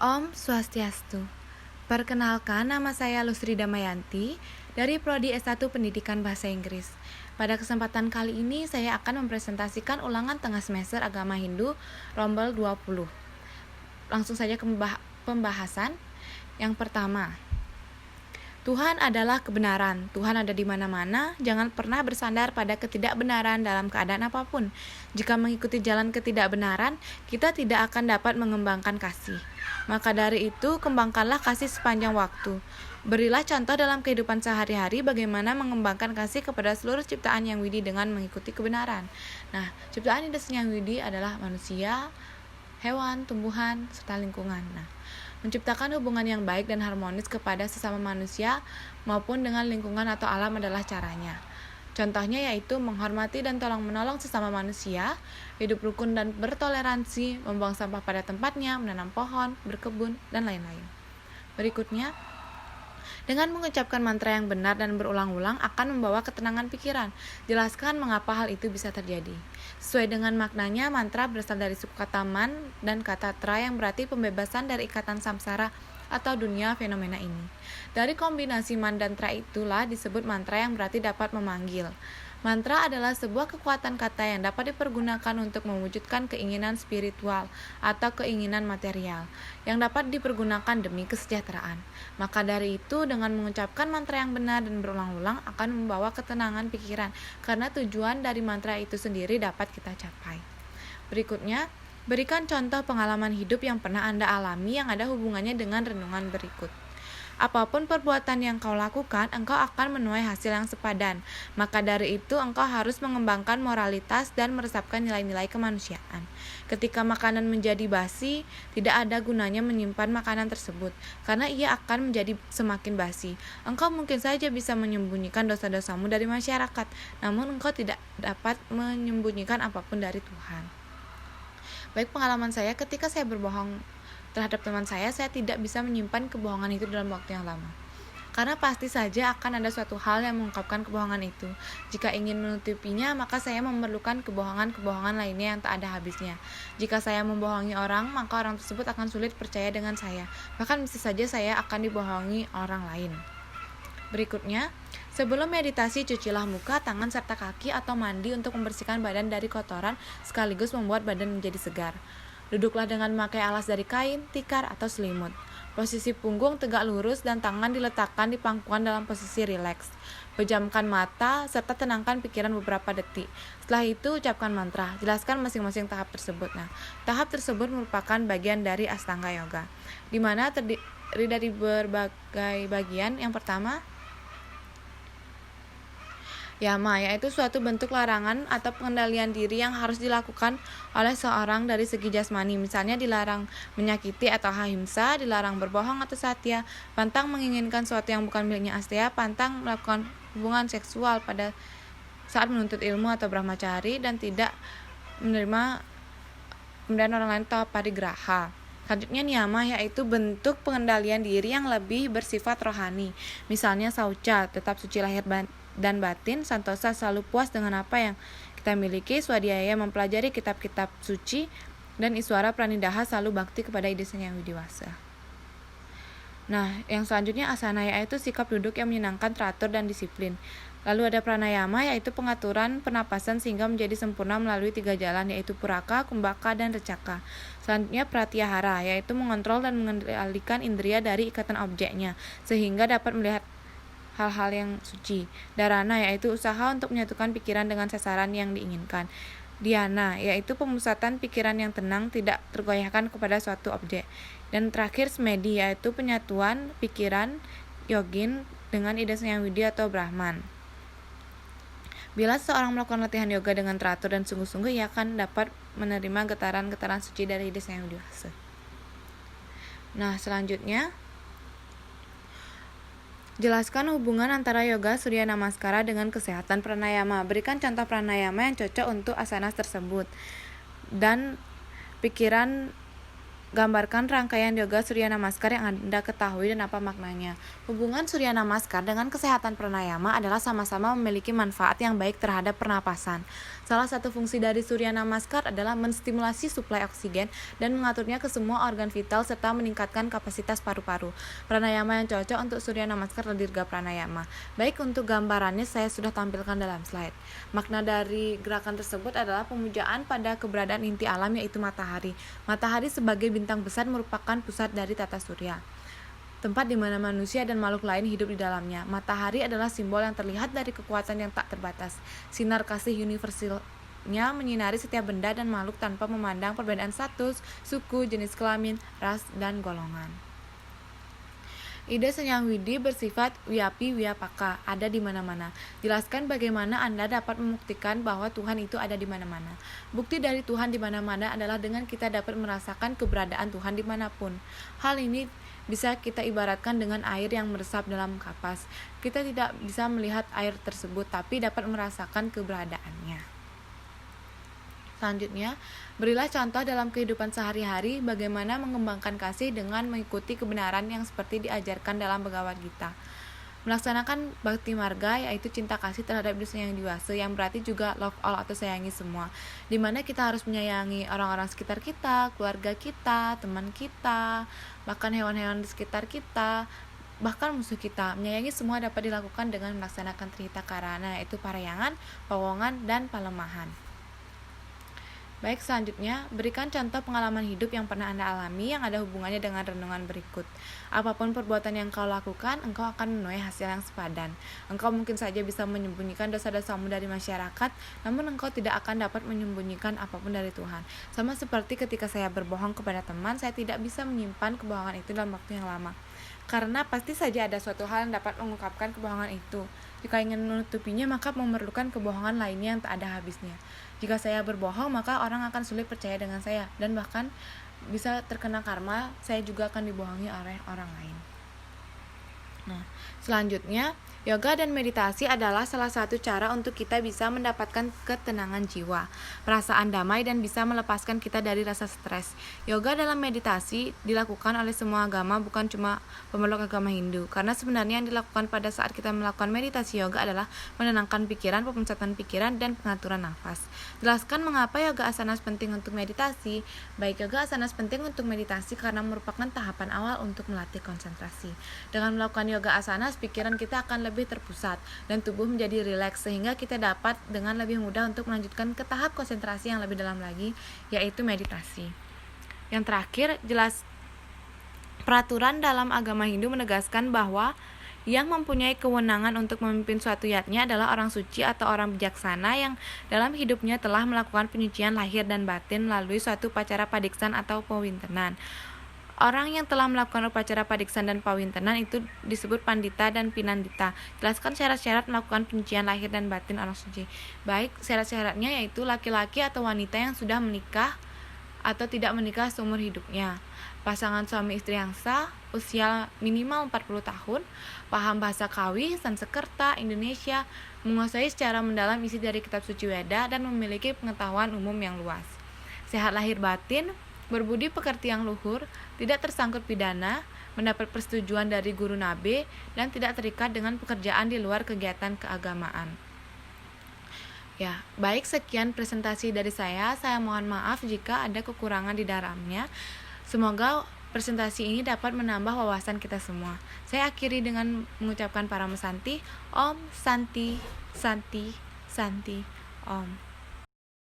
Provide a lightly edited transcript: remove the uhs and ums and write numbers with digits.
Om Swastiastu. Perkenalkan, nama saya Lusri Damayanti dari Prodi S1 Pendidikan Bahasa Inggris. Pada kesempatan kali ini saya akan mempresentasikan ulangan tengah semester Agama Hindu Rombel 20. Langsung saja ke pembahasan. Yang pertama, Tuhan adalah kebenaran. Tuhan ada di mana-mana. Jangan pernah bersandar pada ketidakbenaran dalam keadaan apapun. Jika mengikuti jalan ketidakbenaran, kita tidak akan dapat mengembangkan kasih. Maka dari itu, kembangkanlah kasih sepanjang waktu. Berilah contoh dalam kehidupan sehari-hari bagaimana mengembangkan kasih kepada seluruh ciptaan Yang Widi dengan mengikuti kebenaran. Nah, ciptaan Yang Widi adalah manusia, hewan, tumbuhan, serta lingkungan. Menciptakan hubungan yang baik dan harmonis kepada sesama manusia maupun dengan lingkungan atau alam adalah caranya. Contohnya yaitu menghormati dan tolong-menolong sesama manusia, hidup rukun dan bertoleransi, membuang sampah pada tempatnya, menanam pohon, berkebun, dan lain-lain. Berikutnya, dengan mengucapkan mantra yang benar dan berulang-ulang akan membawa ketenangan pikiran. Jelaskan mengapa hal itu bisa terjadi. Sesuai dengan maknanya, mantra berasal dari suku kata man dan kata tra yang berarti pembebasan dari ikatan samsara atau dunia fenomena ini. Dari kombinasi man dan tra itulah disebut mantra yang berarti dapat memanggil. Mantra adalah sebuah kekuatan kata yang dapat dipergunakan untuk mewujudkan keinginan spiritual atau keinginan material yang dapat dipergunakan demi kesejahteraan. Maka dari itu, dengan mengucapkan mantra yang benar dan berulang-ulang akan membawa ketenangan pikiran karena tujuan dari mantra itu sendiri dapat kita capai. Berikutnya, berikan contoh pengalaman hidup yang pernah Anda alami yang ada hubungannya dengan renungan berikut. Apapun perbuatan yang kau lakukan, engkau akan menuai hasil yang sepadan. Maka dari itu, engkau harus mengembangkan moralitas dan meresapkan nilai-nilai kemanusiaan. Ketika makanan menjadi basi, tidak ada gunanya menyimpan makanan tersebut, karena ia akan menjadi semakin basi. Engkau mungkin saja bisa menyembunyikan dosa-dosamu dari masyarakat, namun engkau tidak dapat menyembunyikan apapun dari Tuhan. Baik pengalaman saya ketika saya berbohong terhadap teman saya tidak bisa menyimpan kebohongan itu dalam waktu yang lama. Karena pasti saja akan ada suatu hal yang mengungkapkan kebohongan itu. Jika ingin menutupinya, maka saya memerlukan kebohongan-kebohongan lainnya yang tak ada habisnya. Jika saya membohongi orang, maka orang tersebut akan sulit percaya dengan saya. Bahkan bisa saja saya akan dibohongi orang lain. Berikutnya, sebelum meditasi, cucilah muka, tangan, serta kaki atau mandi untuk membersihkan badan dari kotoran sekaligus membuat badan menjadi segar. Duduklah dengan memakai alas dari kain, tikar, atau selimut. Posisi punggung tegak lurus dan tangan diletakkan di pangkuan dalam posisi rileks. Pejamkan mata serta tenangkan pikiran beberapa detik. Setelah itu ucapkan mantra. Jelaskan masing-masing tahap tersebut. Tahap tersebut merupakan bagian dari Ashtanga Yoga, di mana terdiri dari berbagai bagian. Yang pertama, Yama, yaitu suatu bentuk larangan atau pengendalian diri yang harus dilakukan oleh seorang dari segi jasmani. Misalnya dilarang menyakiti atau ahimsa, dilarang berbohong atau satya, pantang menginginkan sesuatu yang bukan miliknya asteya, pantang melakukan hubungan seksual pada saat menuntut ilmu atau brahmacari, dan tidak menerima pemberian orang lain atau parigraha. Selanjutnya niyama, yaitu bentuk pengendalian diri yang lebih bersifat rohani. Misalnya saucha, tetap suci lahir dan batin, santosa, selalu puas dengan apa yang kita miliki, swadhyaya, mempelajari kitab-kitab suci, dan iswara pranidaha, selalu bakti kepada ide yang widiwasa. Yang selanjutnya asana, yaitu sikap duduk yang menyenangkan, teratur, dan disiplin. Lalu ada pranayama, yaitu pengaturan pernapasan sehingga menjadi sempurna melalui 3 jalan, yaitu puraka, kumbhaka, dan recaka. Selanjutnya pratyahara, yaitu mengontrol dan mengendalikan indria dari ikatan objeknya sehingga dapat melihat hal-hal yang suci. Dharana, yaitu usaha untuk menyatukan pikiran dengan sasaran yang diinginkan. Dhyana, yaitu pemusatan pikiran yang tenang, tidak tergoyahkan kepada suatu objek. Dan terakhir smedhi, yaitu penyatuan pikiran yogin dengan ide yang widi atau Brahman. Bila seorang melakukan latihan yoga dengan teratur dan sungguh-sungguh, ia akan dapat menerima getaran-getaran suci dari ide yang widiwasa. Selanjutnya, jelaskan hubungan antara yoga Surya Namaskara dengan kesehatan pranayama. Berikan contoh pranayama yang cocok untuk asana tersebut. Dan pikiran gambarkan rangkaian yoga Surya Namaskar yang Anda ketahui dan apa maknanya. Hubungan Surya Namaskar dengan kesehatan pranayama adalah sama-sama memiliki manfaat yang baik terhadap pernapasan. Salah satu fungsi dari Surya Namaskar adalah menstimulasi suplai oksigen dan mengaturnya ke semua organ vital serta meningkatkan kapasitas paru-paru. Pranayama yang cocok untuk Surya Namaskar adalah Dirga Pranayama. Baik, untuk gambarannya saya sudah tampilkan dalam slide. Makna dari gerakan tersebut adalah pemujaan pada keberadaan inti alam, yaitu matahari. Matahari sebagai bintang besar merupakan pusat dari tata surya, tempat di mana manusia dan makhluk lain hidup di dalamnya. Matahari adalah simbol yang terlihat dari kekuatan yang tak terbatas. Sinar kasih universalnya menyinari setiap benda dan makhluk tanpa memandang perbedaan status, suku, jenis kelamin, ras, dan golongan. Ide Senyang Widi bersifat wiyapi wiyapaka, ada di mana-mana. Jelaskan bagaimana Anda dapat membuktikan bahwa Tuhan itu ada di mana-mana. Bukti dari Tuhan di mana-mana adalah dengan kita dapat merasakan keberadaan Tuhan dimanapun. Hal ini bisa kita ibaratkan dengan air yang meresap dalam kapas. Kita tidak bisa melihat air tersebut, tapi dapat merasakan keberadaannya. Selanjutnya, berilah contoh dalam kehidupan sehari-hari bagaimana mengembangkan kasih dengan mengikuti kebenaran yang seperti diajarkan dalam Bhagavad Gita. Melaksanakan Bhakti Marga, yaitu cinta kasih terhadap diri yang dewasa, yang berarti juga love all atau sayangi semua, dimana kita harus menyayangi orang-orang sekitar kita, keluarga kita, teman kita, bahkan hewan-hewan di sekitar kita, bahkan musuh kita. Menyayangi semua dapat dilakukan dengan melaksanakan Trihita Karana, yaitu Parayangan, Pawongan, dan Palemahan. Baik, selanjutnya, berikan contoh pengalaman hidup yang pernah Anda alami yang ada hubungannya dengan renungan berikut. Apapun perbuatan yang kau lakukan, engkau akan menuai hasil yang sepadan. Engkau mungkin saja bisa menyembunyikan dosa-dosamu dari masyarakat, namun engkau tidak akan dapat menyembunyikan apapun dari Tuhan. Sama seperti ketika saya berbohong kepada teman, saya tidak bisa menyimpan kebohongan itu dalam waktu yang lama. Karena pasti saja ada suatu hal yang dapat mengungkapkan kebohongan itu. Jika ingin menutupinya, maka memerlukan kebohongan lainnya yang tak ada habisnya. Jika saya berbohong, maka orang akan sulit percaya dengan saya, dan bahkan bisa terkena karma, saya juga akan dibohongi oleh orang lain. Nah, selanjutnya, yoga dan meditasi adalah salah satu cara untuk kita bisa mendapatkan ketenangan jiwa, perasaan damai, dan bisa melepaskan kita dari rasa stres. Yoga dalam meditasi dilakukan oleh semua agama, bukan cuma pemeluk agama Hindu, karena sebenarnya yang dilakukan pada saat kita melakukan meditasi yoga adalah menenangkan pikiran, pemusatan pikiran, dan pengaturan nafas. Jelaskan mengapa yoga asanas penting untuk meditasi. Baik, yoga asanas penting untuk meditasi karena merupakan tahapan awal untuk melatih konsentrasi. Dengan melakukan yoga asanas, pikiran kita akan lebih terpusat dan tubuh menjadi rileks, sehingga kita dapat dengan lebih mudah untuk melanjutkan ke tahap konsentrasi yang lebih dalam lagi, yaitu meditasi. Yang terakhir, jelas peraturan dalam agama Hindu menegaskan bahwa yang mempunyai kewenangan untuk memimpin suatu yatnya adalah orang suci atau orang bijaksana yang dalam hidupnya telah melakukan penyucian lahir dan batin melalui suatu upacara padiksan atau pawintenan. Orang yang telah melakukan upacara padiksan dan pawintenan itu disebut pandita dan pinandita. Jelaskan syarat-syarat melakukan penyucian lahir dan batin orang suci. Baik, syarat-syaratnya yaitu laki-laki atau wanita yang sudah menikah atau tidak menikah seumur hidupnya, pasangan suami istri yang sah, usia minimal 40 tahun, paham bahasa Kawi, Sanskerta, Indonesia, menguasai secara mendalam isi dari kitab suci Weda, dan memiliki pengetahuan umum yang luas. Sehat lahir batin, berbudi pekerti yang luhur, tidak tersangkut pidana, mendapat persetujuan dari guru nabe, dan tidak terikat dengan pekerjaan di luar kegiatan keagamaan. Ya, baik, sekian presentasi dari saya. Saya mohon maaf jika ada kekurangan di dalamnya. Semoga presentasi ini dapat menambah wawasan kita semua. Saya akhiri dengan mengucapkan Paramesanti, Om Santi, Santi, Santi, Om.